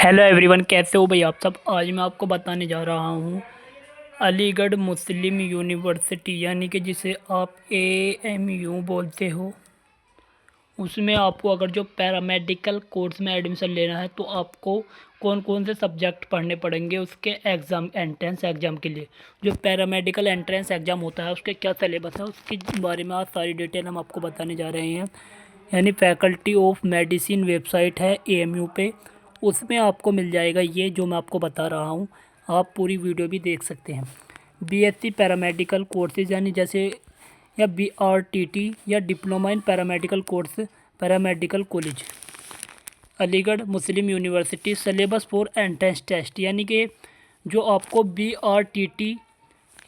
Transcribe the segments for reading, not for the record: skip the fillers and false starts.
Hello everyone, कैसे हो भाई आप सब। आज मैं आपको बताने जा रहा हूँ अलीगढ़ मुस्लिम यूनिवर्सिटी, यानी कि जिसे आप AMU बोलते हो। उसमें आपको अगर जो पैरामेडिकल कोर्स में एडमिशन लेना है तो आपको कौन कौन से सब्जेक्ट पढ़ने पड़ेंगे उसके एग्ज़ाम, एंट्रेंस एग्ज़ाम के लिए। जो पैरामेडिकल एंट्रेंस एग्ज़ाम होता है उसके क्या सिलेबस है उसके बारे में आज सारी डिटेल हम आपको बताने जा रहे हैं। यानी फैकल्टी ऑफ मेडिसिन वेबसाइट है AMU पे, उसमें आपको मिल जाएगा ये जो मैं आपको बता रहा हूँ। आप पूरी वीडियो भी देख सकते हैं। BSc पैरामेडिकल कोर्सेज यानी जैसे या BRTT या diploma in paramedical course, paramedical college Aligarh Muslim University. Syllabus for entrance test, यानी कि जो आपको BRTT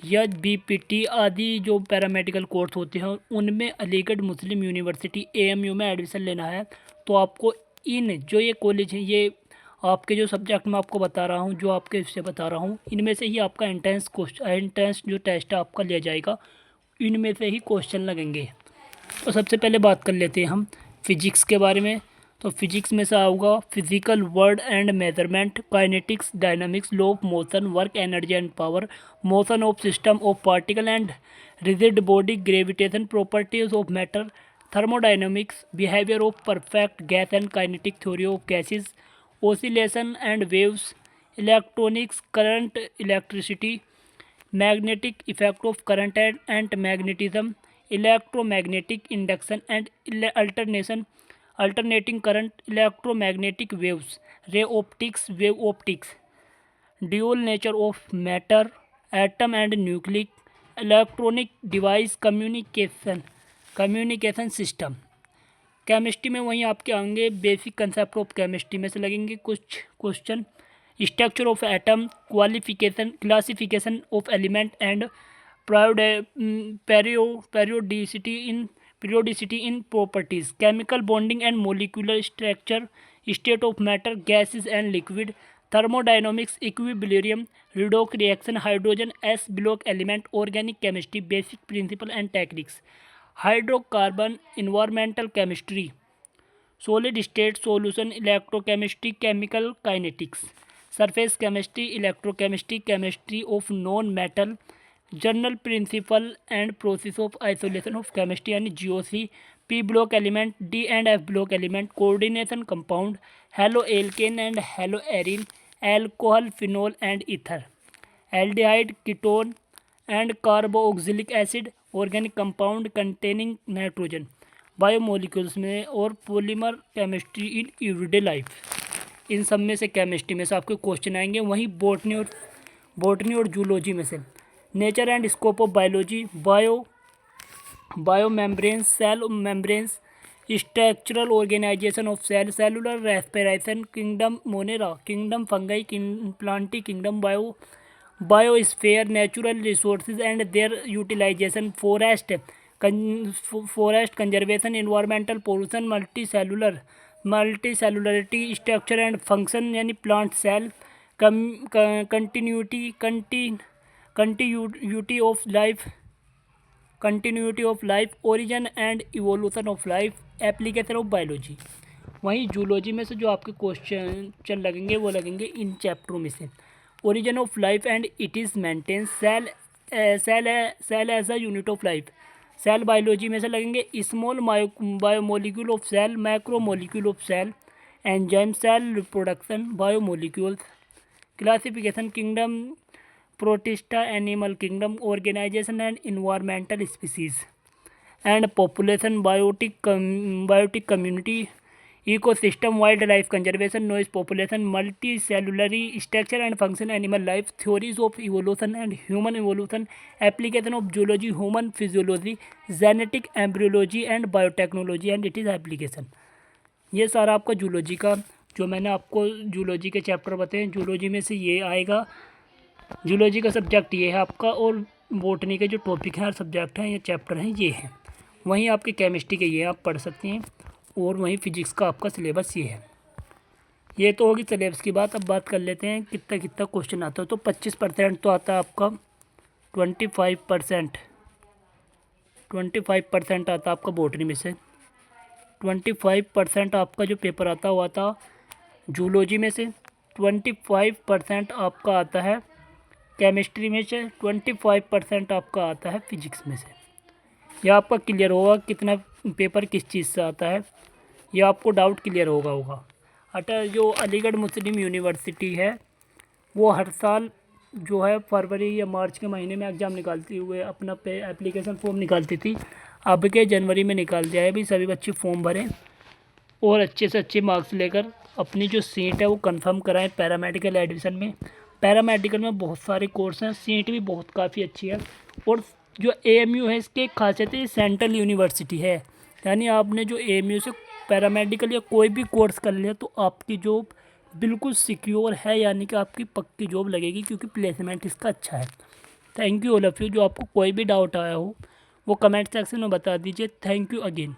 या BPT आदि जो पैरामेडिकल कोर्स होते हैं उनमें अलीगढ़ मुस्लिम यूनिवर्सिटी AMU में एडमिशन लेना है तो आपको इन जो ये कॉलेज हैं, ये आपके जो सब्जेक्ट मैं आपको बता रहा हूँ, जो आपके इससे बता रहा हूँ, इनमें से ही आपका एंट्रेंस जो टेस्ट है आपका लिया जाएगा। इनमें से ही क्वेश्चन लगेंगे। तो सबसे पहले बात कर लेते हैं हम फिजिक्स के बारे में। तो फिजिक्स में से आऊँगा physical word and measurement, kinetics, dynamics, law of motion, work energy and power, motion of system of particle and rigid body, gravitation, properties of matter, thermodynamics, behaviour of perfect gas and kinetic theory of gases, oscillation and waves, electronics, current, electricity, magnetic effect of current and magnetism, electromagnetic induction and alternating current, electromagnetic waves, ray optics, wave optics, dual nature of matter, atom and nucleic, electronic device, communication system। Chemistry में वहीं आपके आएंगे basic concept of chemistry में से लगेंगे कुछ question. Structure of atom, classification of element and periodicity in properties, chemical bonding and molecular structure, state of matter, gases and liquid, thermodynamics, equilibrium, redox reaction, hydrogen s block element, organic chemistry, basic principle and techniques, hydrocarbon, environmental chemistry, solid state solution, electrochemistry, chemical kinetics, surface chemistry, electrochemistry, chemistry of non metal, general principle and process of isolation of chemistry यानी GOC, P block element, D and F block element, coordination compound, haloalkane and haloarine, alcohol, phenol and ether, aldehyde, ketone and carboxylic acid, organic compound containing nitrogen, biomolecules में, और polymer chemistry in everyday life. इन सब में से chemistry में से आपके question आएंगे। वहीं बॉटनी और जूलॉजी में से nature and scope of biology, bio membranes, cell membranes, structural organisation of cell, cellular respiration, kingdom Monera, kingdom Fungi, Plantae kingdom, biosphere, natural resources and their utilisation, forest conservation, environmental pollution, multicellularity, structure and function यानी plant cell, continuity of life, origin and evolution of life, application of biology. वहीं zoology में से जो आपके question लगेंगे वो लगेंगे इन चैप्टरों में से origin of life and it is maintain, cell as a unit of life. Cell biology में से लगेंगे small biomolecule of cell, macromolecule of cell, enzyme, cell reproduction, biomolecules, classification, kingdom Protista, animal kingdom, organisation and environmental species and population, biotic community, ecosystem, wild life conservation, noise population, multicellularity structure and function, animal life, theories of evolution and human evolution, application of zoology, human physiology, genetic embryology and biotechnology and it is application. ये सारा आपका zoology का, जो मैंने आपको zoology के chapter बताए, zoology में से ये आएगा। जूलॉजी का सब्जेक्ट ये है आपका, और बोटनी के जो टॉपिक हैं, हर सब्जेक्ट हैं, ये चैप्टर हैं, ये हैं। वहीं आपके केमिस्ट्री के ये आप पढ़ सकते हैं, और वहीं फिजिक्स का आपका सिलेबस ये है। ये तो होगी सिलेबस की बात। अब बात कर लेते हैं कितना कितना क्वेश्चन आता है। तो 25% तो आता है आपका, 25% आता है आपका बोटनी में से, 25% आपका जो पेपर आता है वो आता जूलॉजी में से, 25% आपका आता है केमिस्ट्री में से, 25% आपका आता है फिजिक्स में से। यह आपका क्लियर होगा कितना पेपर किस चीज़ से आता है, यह आपको डाउट क्लियर होगा। अतः जो अलीगढ़ मुस्लिम यूनिवर्सिटी है वो हर साल जो है फरवरी या मार्च के महीने में एग्ज़ाम निकालती हुए अपना एप्लीकेशन फॉर्म निकालती थी। अब के जनवरी में निकाल दिया है भी, सभी बच्चे फॉर्म भरें और अच्छे से अच्छे मार्क्स लेकर अपनी जो सीट है वो कंफर्म कराएं पैरामेडिकल एडमिशन में। पैरामेडिकल में बहुत सारे कोर्स हैं, सीट भी बहुत काफ़ी अच्छी है। और जो AMU है इसकी एक खासियत है, सेंट्रल यूनिवर्सिटी है, यानी आपने जो AMU से पैरामेडिकल या कोई भी कोर्स कर लिया तो आपकी जॉब बिल्कुल सिक्योर है, यानी कि आपकी पक्की जॉब लगेगी क्योंकि प्लेसमेंट इसका अच्छा है। Thank you all of you. जो आपको कोई भी डाउट आया हो वो कमेंट सेक्शन में बता दीजिए। Thank you again.